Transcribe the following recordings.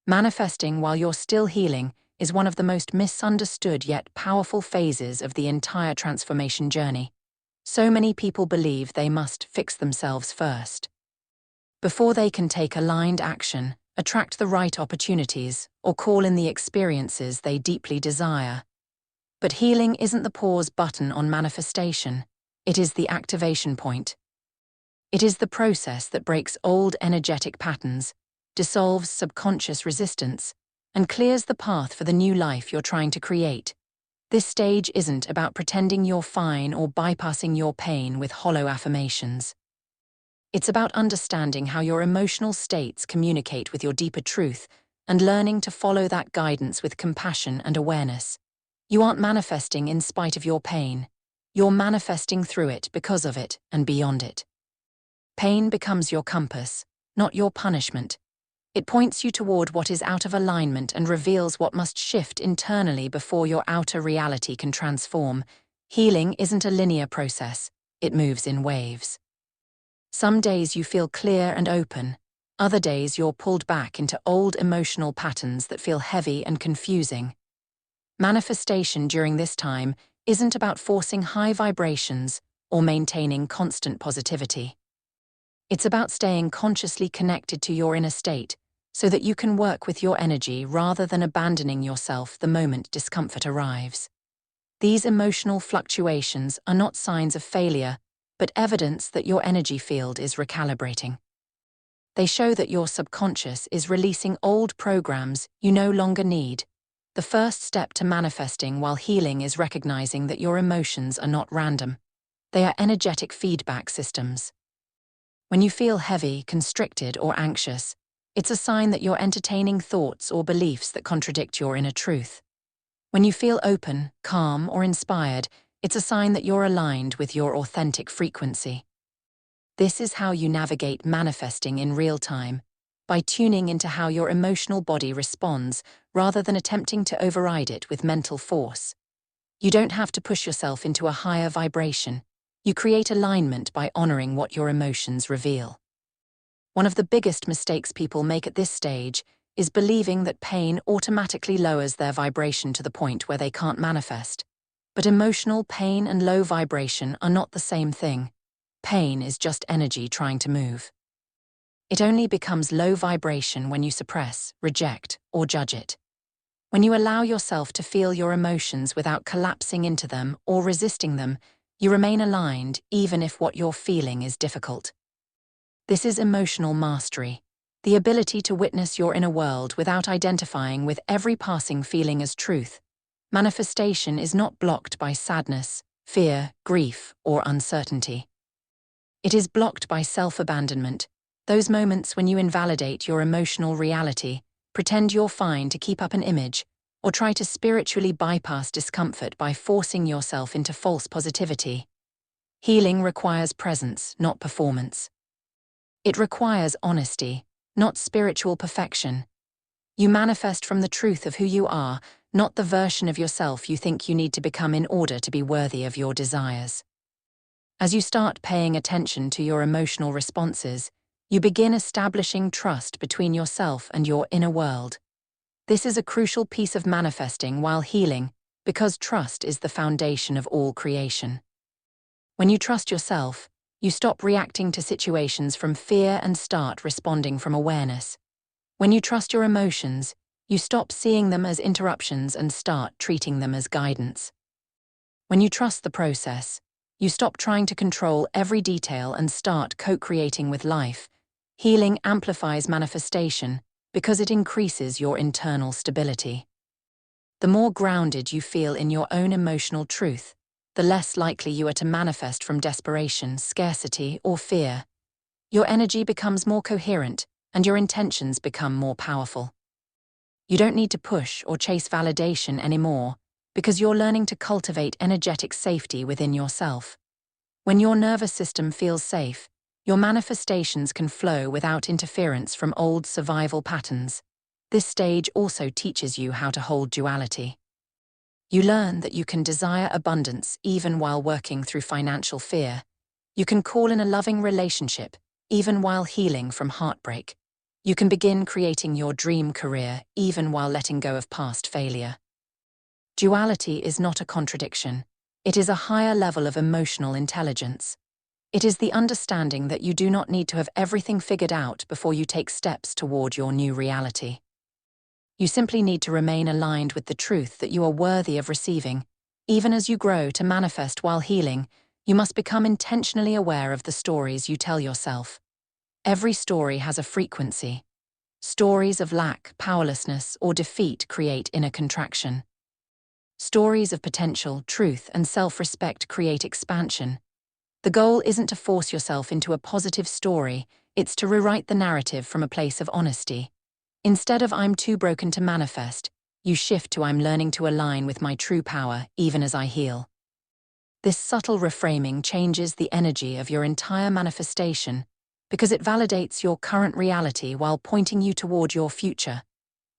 Manifesting while you're still healing is one of the most misunderstood yet powerful phases of the entire transformation journey. So many people believe they must fix themselves first, before they can take aligned action, attract the right opportunities, or call in the experiences they deeply desire. But healing isn't the pause button on manifestation, it is the activation point. It is the process that breaks old energetic patterns, dissolves subconscious resistance, and clears the path for the new life you're trying to create. This stage isn't about pretending you're fine or bypassing your pain with hollow affirmations. It's about understanding how your emotional states communicate with your deeper truth and learning to follow that guidance with compassion and awareness. You aren't manifesting in spite of your pain. You're manifesting through it, because of it, and beyond it. Pain becomes your compass, not your punishment. It points you toward what is out of alignment and reveals what must shift internally before your outer reality can transform. Healing isn't a linear process, it moves in waves. Some days you feel clear and open, other days you're pulled back into old emotional patterns that feel heavy and confusing. Manifestation during this time isn't about forcing high vibrations or maintaining constant positivity. It's about staying consciously connected to your inner state so that you can work with your energy rather than abandoning yourself the moment discomfort arrives. These emotional fluctuations are not signs of failure, but evidence that your energy field is recalibrating. They show that your subconscious is releasing old programs you no longer need. The first step to manifesting while healing is recognizing that your emotions are not random. They are energetic feedback systems. When you feel heavy, constricted, or anxious, it's a sign that you're entertaining thoughts or beliefs that contradict your inner truth. When you feel open, calm, or inspired, it's a sign that you're aligned with your authentic frequency. This is how you navigate manifesting in real time, by tuning into how your emotional body responds rather than attempting to override it with mental force. You don't have to push yourself into a higher vibration. You create alignment by honoring what your emotions reveal. One of the biggest mistakes people make at this stage is believing that pain automatically lowers their vibration to the point where they can't manifest. But emotional pain and low vibration are not the same thing. Pain is just energy trying to move. It only becomes low vibration when you suppress, reject, or judge it. When you allow yourself to feel your emotions without collapsing into them or resisting them, you remain aligned even if what you're feeling is difficult. This is emotional mastery, the ability to witness your inner world without identifying with every passing feeling as truth. Manifestation is not blocked by sadness, fear, grief, or uncertainty. It is blocked by self-abandonment, those moments when you invalidate your emotional reality, pretend you're fine to keep up an image, or try to spiritually bypass discomfort by forcing yourself into false positivity. Healing requires presence, not performance. It requires honesty, not spiritual perfection. You manifest from the truth of who you are, not the version of yourself you think you need to become in order to be worthy of your desires. As you start paying attention to your emotional responses, you begin establishing trust between yourself and your inner world. This is a crucial piece of manifesting while healing, because trust is the foundation of all creation. When you trust yourself, you stop reacting to situations from fear and start responding from awareness. When you trust your emotions, you stop seeing them as interruptions and start treating them as guidance. When you trust the process, you stop trying to control every detail and start co-creating with life. Healing amplifies manifestation because it increases your internal stability. The more grounded you feel in your own emotional truth, the less likely you are to manifest from desperation, scarcity, or fear. Your energy becomes more coherent, and your intentions become more powerful. You don't need to push or chase validation anymore, because you're learning to cultivate energetic safety within yourself. When your nervous system feels safe, your manifestations can flow without interference from old survival patterns. This stage also teaches you how to hold duality. You learn that you can desire abundance even while working through financial fear. You can call in a loving relationship even while healing from heartbreak. You can begin creating your dream career even while letting go of past failure. Duality is not a contradiction. It is a higher level of emotional intelligence. It is the understanding that you do not need to have everything figured out before you take steps toward your new reality. You simply need to remain aligned with the truth that you are worthy of receiving. Even as you grow to manifest while healing, you must become intentionally aware of the stories you tell yourself. Every story has a frequency. Stories of lack, powerlessness, or defeat create inner contraction. Stories of potential, truth, and self-respect create expansion. The goal isn't to force yourself into a positive story, it's to rewrite the narrative from a place of honesty. Instead of "I'm too broken to manifest," you shift to "I'm learning to align with my true power even as I heal." This subtle reframing changes the energy of your entire manifestation because it validates your current reality while pointing you toward your future.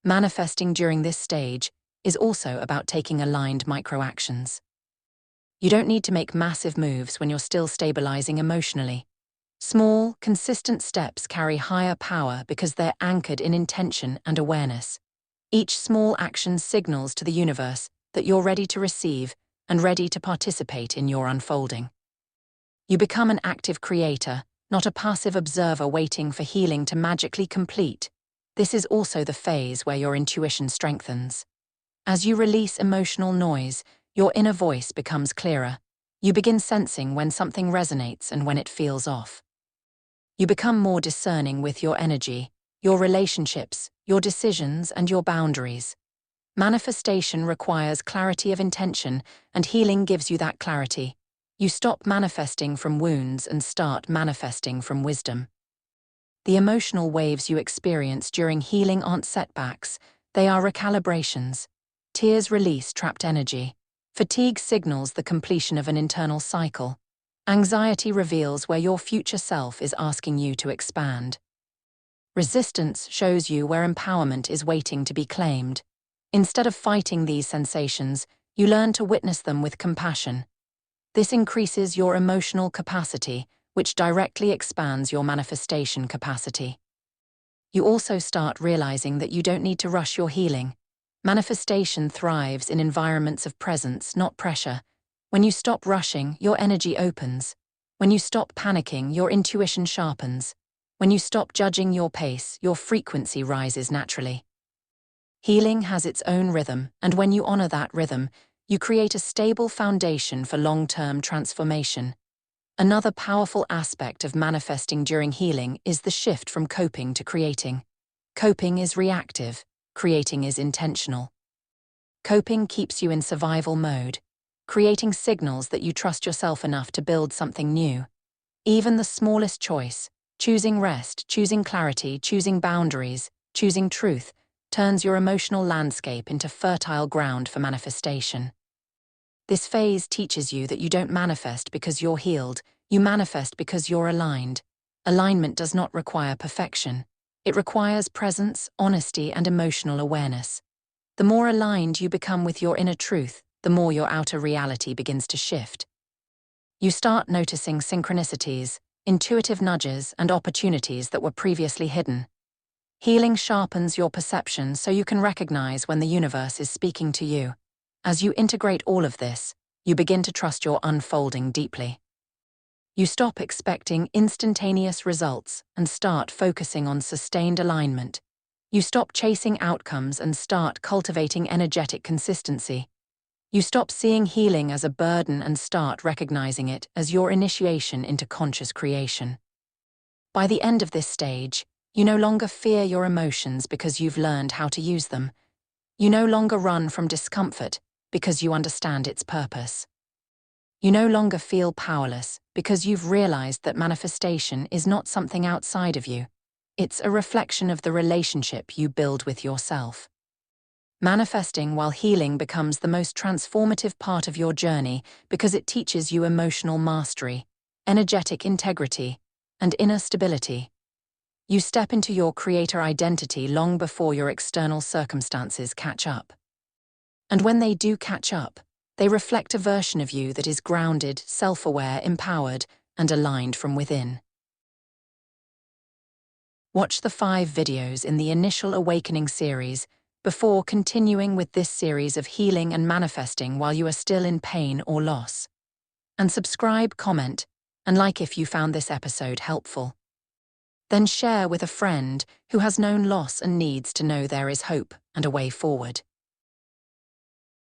Manifesting during this stage is also about taking aligned micro-actions. You don't need to make massive moves when you're still stabilizing emotionally. Small, consistent steps carry higher power because they're anchored in intention and awareness. Each small action signals to the universe that you're ready to receive and ready to participate in your unfolding. You become an active creator, not a passive observer waiting for healing to magically complete. This is also the phase where your intuition strengthens. As you release emotional noise, your inner voice becomes clearer. You begin sensing when something resonates and when it feels off. You become more discerning with your energy, your relationships, your decisions, and your boundaries. Manifestation requires clarity of intention, and healing gives you that clarity. You stop manifesting from wounds and start manifesting from wisdom. The emotional waves you experience during healing aren't setbacks, they are recalibrations. Tears release trapped energy. Fatigue signals the completion of an internal cycle. Anxiety reveals where your future self is asking you to expand. Resistance shows you where empowerment is waiting to be claimed. Instead of fighting these sensations, you learn to witness them with compassion. This increases your emotional capacity, which directly expands your manifestation capacity. You also start realizing that you don't need to rush your healing. Manifestation thrives in environments of presence, not pressure. When you stop rushing, your energy opens. When you stop panicking, your intuition sharpens. When you stop judging your pace, your frequency rises naturally. Healing has its own rhythm, and when you honor that rhythm, you create a stable foundation for long-term transformation. Another powerful aspect of manifesting during healing is the shift from coping to creating. Coping is reactive, creating is intentional. Coping keeps you in survival mode, creating signals that you trust yourself enough to build something new. Even the smallest choice, choosing rest, choosing clarity, choosing boundaries, choosing truth, turns your emotional landscape into fertile ground for manifestation. This phase teaches you that you don't manifest because you're healed, you manifest because you're aligned. Alignment does not require perfection. It requires presence, honesty, and emotional awareness. The more aligned you become with your inner truth, the more your outer reality begins to shift. You start noticing synchronicities, intuitive nudges, and opportunities that were previously hidden. Healing sharpens your perception so you can recognize when the universe is speaking to you. As you integrate all of this, you begin to trust your unfolding deeply. You stop expecting instantaneous results and start focusing on sustained alignment. You stop chasing outcomes and start cultivating energetic consistency. You stop seeing healing as a burden and start recognizing it as your initiation into conscious creation. By the end of this stage, you no longer fear your emotions because you've learned how to use them. You no longer run from discomfort because you understand its purpose. You no longer feel powerless because you've realized that manifestation is not something outside of you. It's a reflection of the relationship you build with yourself. Manifesting while healing becomes the most transformative part of your journey because it teaches you emotional mastery, energetic integrity, and inner stability. You step into your creator identity long before your external circumstances catch up. And when they do catch up, they reflect a version of you that is grounded, self-aware, empowered, and aligned from within. Watch the 5 videos in the Initial Awakening series before continuing with this series of healing and manifesting while you are still in pain or loss. And subscribe, comment, and like if you found this episode helpful. Then share with a friend who has known loss and needs to know there is hope and a way forward.